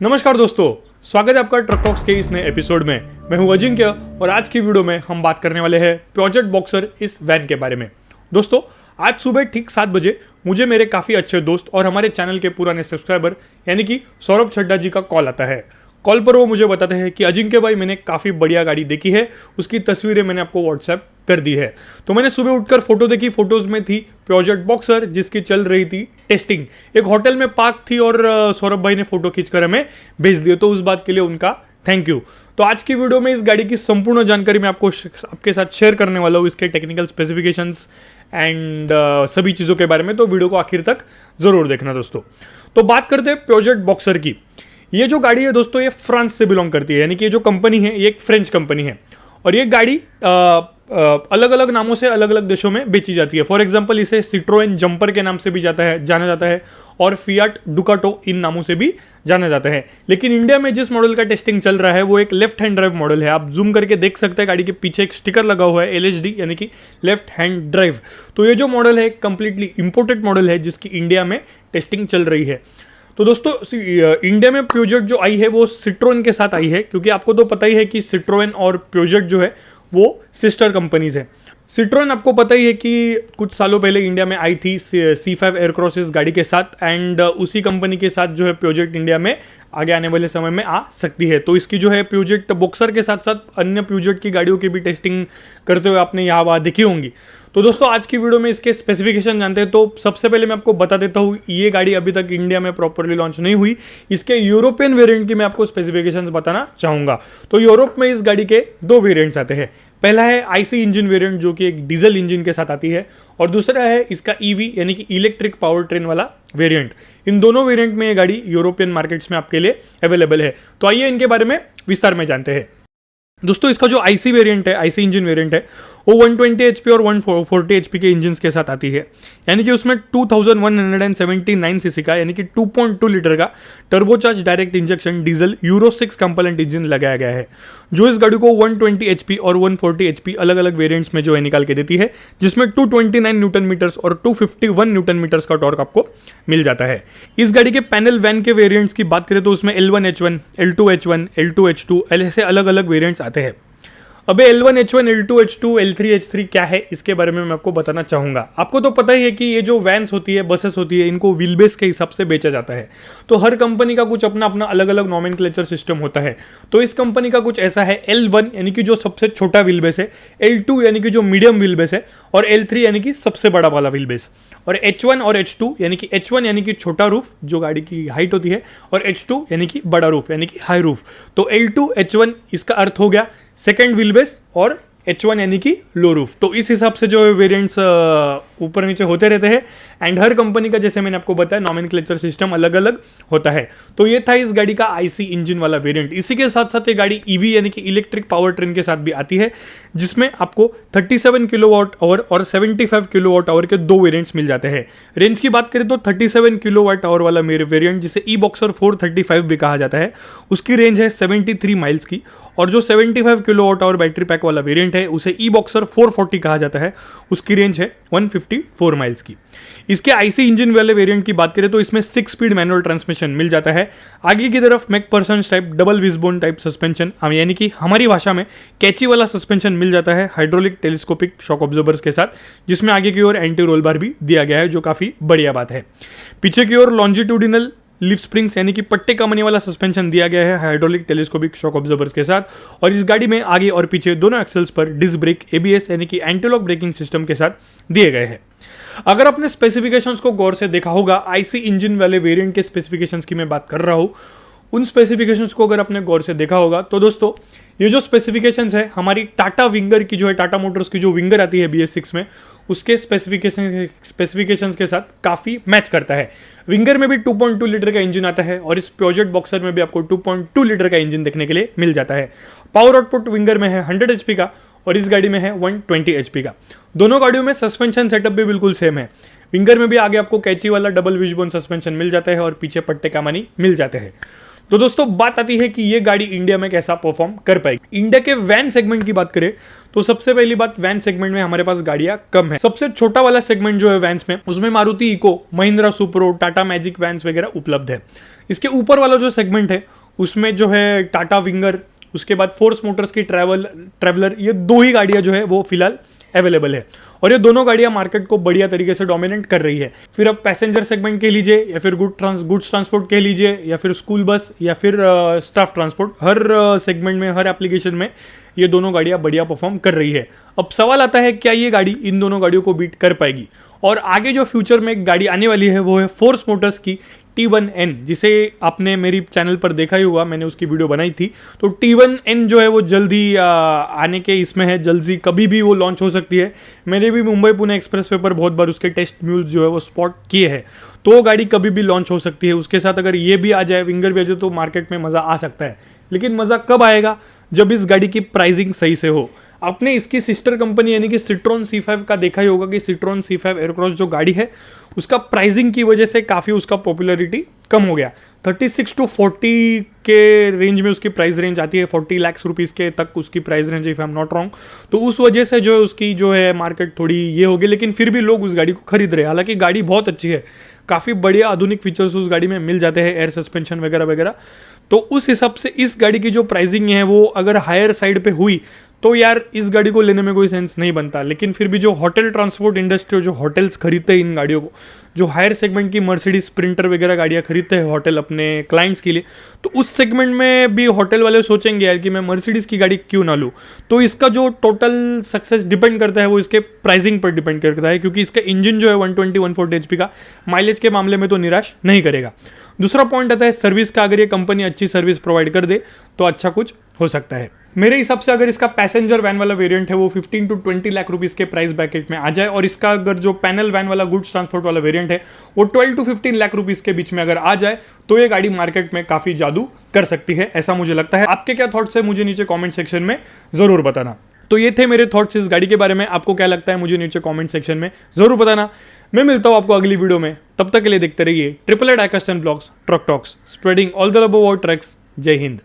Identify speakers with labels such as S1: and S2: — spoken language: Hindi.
S1: नमस्कार दोस्तों, स्वागत है आपका ट्रक टॉक्स के इस नए एपिसोड में। मैं हूं अजिंक्य और आज की वीडियो में हम बात करने वाले हैं प्योजेट बॉक्सर इस वैन के बारे में। दोस्तों, आज सुबह ठीक 7 बजे मुझे मेरे काफ़ी अच्छे दोस्त और हमारे चैनल के पुराने सब्सक्राइबर यानी कि सौरभ छड्डा जी का कॉल आता है। कॉल पर वो मुझे बताते हैं कि अजिंक्य भाई, मैंने काफ़ी बढ़िया गाड़ी देखी है, उसकी तस्वीरें मैंने आपको व्हाट्सएप कर दी है। तो मैंने सुबह उठकर फोटो देखी, फोटोज में थी प्योजेट बॉक्सर जिसकी चल रही थी टेस्टिंग, एक होटल में पार्क थी और सौरभ भाई ने फोटो खींचकर हमें भेज दिए, तो उस बात के लिए उनका थैंक यू। तो आज की वीडियो में इस गाड़ी की संपूर्ण जानकारी मैं आपके साथ शेयर करने वाला हूँ, इसके टेक्निकल स्पेसिफिकेशंस एंड सभी चीज़ों के बारे में, तो वीडियो को आखिर तक ज़रूर देखना दोस्तों। तो बात करते हैं प्योजेट बॉक्सर की। ये जो गाड़ी है दोस्तों, ये फ्रांस से बिलोंग करती है, यानी कि ये जो कंपनी है ये एक फ्रेंच कंपनी है और ये गाड़ी अलग अलग नामों से अलग अलग देशों में बेची जाती है। फॉर एग्जांपल, इसे सिट्रोएन जंपर के नाम से भी जाना जाता है और फियाट डुकाटो इन नामों से भी जाना जाता है। लेकिन इंडिया में जिस मॉडल का टेस्टिंग चल रहा है वो एक लेफ्ट हैंड ड्राइव मॉडल है। आप जूम करके देख सकते हैं, गाड़ी के पीछे एक स्टिकर लगा हुआ है LHD यानी कि लेफ्ट हैंड ड्राइव। तो ये जो मॉडल है कंप्लीटली इंपोर्टेड मॉडल है जिसकी इंडिया में टेस्टिंग चल रही है। तो दोस्तों, इंडिया में प्योजेट जो आई है वो सिट्रोन के साथ आई है, क्योंकि आपको तो पता ही है कि सिट्रोन और प्योजेट जो है वो सिस्टर कंपनीज है। सिट्रोन आपको पता ही है कि कुछ सालों पहले इंडिया में आई थी C5 एयरक्रॉस इस गाड़ी के साथ, एंड उसी कंपनी के साथ जो है प्योजेट इंडिया में आगे आने वाले समय में आ सकती है। तो इसकी जो है प्योजेट बॉक्सर के साथ साथ अन्य प्योजेट की गाड़ियों की भी टेस्टिंग करते हुए आपने यहाँ वहाँ देखी होंगी। तो दोस्तों, आज की वीडियो में इसके स्पेसिफिकेशन जानते हैं। तो सबसे पहले मैं आपको बता देता हूँ, ये गाड़ी अभी तक इंडिया में प्रॉपरली लॉन्च नहीं हुई। इसके यूरोपियन वेरिएंट की मैं आपको स्पेसिफिकेशंस बताना चाहूँगा। तो यूरोप में इस गाड़ी के 2 वेरिएंट्स आते हैं। पहला है IC इंजन वेरिएंट जो कि एक डीजल इंजन के साथ आती है, और दूसरा है इसका EV यानी कि इलेक्ट्रिक पावर ट्रेन वाला वेरिएंट। इन दोनों वेरिएंट में ये गाड़ी यूरोपियन मार्केट्स में आपके लिए अवेलेबल है। तो आइए इनके बारे में विस्तार में जानते हैं। दोस्तों, इसका जो IC वेरिएंट है, IC इंजन वेरिएंट है, वो 120 HP और 140 HP के इंजन के साथ आती है। यानी कि उसमें 2179 सीसी का यानी कि 2.2 लीटर का turbocharge direct injection diesel euro 6 component engine लगाया गया है, जो इस गाड़ी को 120 HP और 140 HP अलग अलग वेरिएंट्स में जो है निकाल के देती है, जिसमें 229 न्यूटन मीटर्स और 251 न्यूटन मीटर्स का टॉर्क आपको मिल जाता है। इस गाड़ी के पैनल वैन के वेरिएंट्स की बात करें तो उसमें L1H1, L2H1, L2H2 ऐसे अलग अलग वेरिएंट्स आते हैं। अबे L1H1, L2H2, L3H3 क्या है, इसके बारे में मैं आपको बताना चाहूँगा। आपको तो पता ही है कि ये जो वैन्स होती है, बसेस होती है, इनको व्हील बेस के हिसाब से बेचा जाता है। तो हर कंपनी का कुछ अपना अपना अलग अलग नॉमेनक्लेचर सिस्टम होता है। तो इस कंपनी का कुछ ऐसा है, L1 यानी कि जो सबसे छोटा व्हील बेस है, L2 यानी कि जो मीडियम व्हील बेस है, और L3 यानी कि सबसे बड़ा वाला व्हील बेस, और H1 और H2 यानी कि H1 यानी कि छोटा रूफ जो गाड़ी की हाइट होती है, और H2 यानी कि बड़ा रूफ यानी कि हाई रूफ। तो L2 H1 इसका अर्थ हो गया सेकेंड व्हील बेस, और H1 यानी कि लो रूफ। तो इस हिसाब से जो वेरिएंट्स ऊपर नीचे होते रहते हैं, एंड हर कंपनी का जैसे मैंने आपको बताया नॉमेनक्लेचर सिस्टम अलग अलग होता है। तो ये था इस गाड़ी का IC इंजन वाला वेरिएंट। इसी के साथ साथ ये गाड़ी EV यानी कि इलेक्ट्रिक पावर ट्रेन के साथ भी आती है, जिसमें आपको 37 किलोवाट आवर और 75 किलोवाट आवर के 2 वेरिएंट्स मिल जाते हैं। रेंज की बात करें तो 37 किलोवाट आवर वाला मेरे वेरिएंट, जिसे E-बॉक्सर 435 भी कहा जाता है, उसकी रेंज है 73 माइल्स की, और जो 75 किलोवाट आवर बैटरी पैक वाला वेरिएंट है उसे E-बॉक्सर 440 कहा जाता है, उसकी रेंज है 154 माइल्स की। इसके IC इंजन वाले वेरिएंट की बात करें तो इसमें 6 स्पीड मैनुअल ट्रांसमिशन मिल जाता है। आगे की तरफ Macpherson type double wishbone type suspension यानी कि हमारी भाषा में कैची वाला सस्पेंशन मिल जाता है हाइड्रोलिक टेलीस्कोपिक शॉक ऑब्जर्वर्स के साथ, जिसमें आगे की ओर एंटी रोल बार भी दिया गया है, जो काफ़ी बढ़िया बात है। पीछे की ओर लॉन्जिट्यूडिनल लिफ्ट स्प्रिंग्स यानी कि पट्टे कमाने वाला सस्पेंशन दिया गया है हाइड्रोलिक टेलीस्कोपिक शॉक ऑब्जर्वर्स के साथ, और इस गाड़ी में आगे और पीछे दोनों एक्सेल्स पर डिस्क ब्रेक ABS यानी कि एंटी लॉक ब्रेकिंग सिस्टम के साथ दिए गए हैं। अगर आपने स्पेसिफिकेशंस को गौर से देखा होगा, IC इंजन वाले वेरिएंट के स्पेसिफिकेशंस की मैं बात कर रहा हूँ, उन स्पेसिफिकेशंस को अगर आपने गौर से देखा होगा तो दोस्तों, ये जो स्पेसिफिकेशंस है हमारी टाटा विंगर की जो है, टाटा मोटर्स की जो विंगर आती है BS6 में, उसके स्पेसिफिकेशंस के साथ काफ़ी मैच करता है। विंगर में भी 2.2 लीटर का इंजन आता है, और इस प्योजेट बॉक्सर में भी आपको 2.2 लीटर का इंजन देखने के लिए मिल जाता है। पावर आउटपुट विंगर में है 100 HP का, और इस गाड़ी में है 120 HP का। दोनों गाड़ियों में सस्पेंशन सेटअप भी बिल्कुल सेम है। विंगर में भी आगे आपको कैची वाला डबल विशबोन सस्पेंशन मिल जाता है, और पीछे पट्टे कमानी मिल जाते हैं। तो दोस्तों, बात आती है कि ये गाड़ी इंडिया में कैसा परफॉर्म कर पाएगी। इंडिया के वैन सेगमेंट की बात करें तो सबसे पहली बात, वैन सेगमेंट में हमारे पास गाड़ियां कम है। सबसे छोटा वाला सेगमेंट जो है वैन्स में, उसमें Maruti Eeco, Mahindra Supro, Tata Magic vans वगैरह उपलब्ध है। इसके ऊपर वाला जो सेगमेंट है उसमें जो है टाटा विंगर, उसके बाद फोर्स मोटर्स की ट्रैवलर, ये 2 ही गाड़ियां जो है वो फिलहाल अवेलेबल है और ये दोनों गाड़ियां मार्केट को बढ़िया तरीके से डोमिनेट कर रही है। फिर अब पैसेंजर सेगमेंट कह लीजिए या फिर गुड्स ट्रांसपोर्ट कह लीजिए या फिर स्कूल बस या फिर स्टाफ ट्रांसपोर्ट, हर सेगमेंट में, हर एप्लीकेशन में ये दोनों गाड़ियां बढ़िया परफॉर्म कर रही है। अब सवाल आता है क्या ये गाड़ी इन दोनों गाड़ियों को बीट कर पाएगी। और आगे जो फ्यूचर में एक गाड़ी आने वाली है वो है फोर्स मोटर्स की T1N, जिसे आपने मेरी चैनल पर देखा ही होगा, मैंने उसकी वीडियो बनाई थी। तो T1N जो है वो जल्दी आने के इसमें है, जल्दी कभी भी वो लॉन्च हो सकती है। मैंने भी मुंबई पुणे एक्सप्रेसवे पर बहुत बार उसके टेस्ट म्यूल्स जो है वो स्पॉट किए हैं, तो वो गाड़ी कभी भी लॉन्च हो सकती है। उसके साथ अगर ये भी आ जाए, विंगर भी आ जाए, तो मार्केट में मज़ा आ सकता है। लेकिन मज़ा कब आएगा? जब इस गाड़ी की प्राइसिंग सही से हो। आपने इसकी सिस्टर कंपनी यानी कि सिट्रोन C5 का देखा ही होगा कि सिट्रोन C5 एयरक्रॉस जो गाड़ी है उसका प्राइसिंग की वजह से काफ़ी उसका पॉपुलैरिटी कम हो गया। 36 to 40 के रेंज में उसकी प्राइस रेंज आती है, 40 लाख रुपीज़ के तक उसकी price range, if I am not wrong. तो उस वजह से जो है उसकी जो है मार्केट थोड़ी ये हो गई, लेकिन फिर भी लोग उस गाड़ी को खरीद रहे हैं। हालांकि गाड़ी बहुत अच्छी है, काफ़ी बढ़िया आधुनिक फीचर्स उस गाड़ी में मिल जाते हैं, एयर सस्पेंशन वगैरह वगैरह। तो उस हिसाब से इस गाड़ी की जो प्राइसिंग है वो अगर हायर साइड पे हुई तो यार इस गाड़ी को लेने में कोई सेंस नहीं बनता। लेकिन फिर भी जो होटल ट्रांसपोर्ट इंडस्ट्री, जो होटल्स खरीदते हैं इन गाड़ियों को, जो हायर सेगमेंट की मर्सिडीज स्प्रिंटर वगैरह गाड़ियाँ खरीदते हैं होटल अपने क्लाइंट्स के लिए, तो उस सेगमेंट में भी होटल वाले सोचेंगे यार कि मैं मर्सिडीज़ की गाड़ी क्यों ना लूँ। तो इसका जो टोटल सक्सेस डिपेंड करता है वो इसके प्राइसिंग पर डिपेंड करता है, क्योंकि इसका इंजन जो है 120-140 HP का, माइलेज के मामले में तो निराश नहीं करेगा। दूसरा पॉइंट आता है सर्विस का। अगर ये कंपनी अच्छी सर्विस प्रोवाइड कर दे तो अच्छा कुछ हो सकता है। मेरे हिसाब से अगर इसका पैसेंजर वैन वाला वेरिएंट है वो 15 to 20 लाख रुपीस के प्राइस ब्रैकेट में आ जाए, और इसका अगर जो पैनल वैन वाला गुड्स ट्रांसपोर्ट वाला वेरिएंट है वो 12 to 15 लाख रुपीस के बीच में अगर आ जाए, तो ये गाड़ी मार्केट में काफी जादू कर सकती है, ऐसा मुझे लगता है। आपके क्या थॉट्स है मुझे नीचे कॉमेंट सेक्शन में जरूर बताना। तो ये थे मेरे थॉट्स इस गाड़ी के बारे में। आपको क्या लगता है मुझे नीचे कमेंट सेक्शन में जरूर बताना। मैं मिलता हूं आपको अगली वीडियो में, तब तक के लिए देखते रहिए ट्रिपल एड आइकस्टन blogs, truck talks, spreading all the love about trucks. जय हिंद।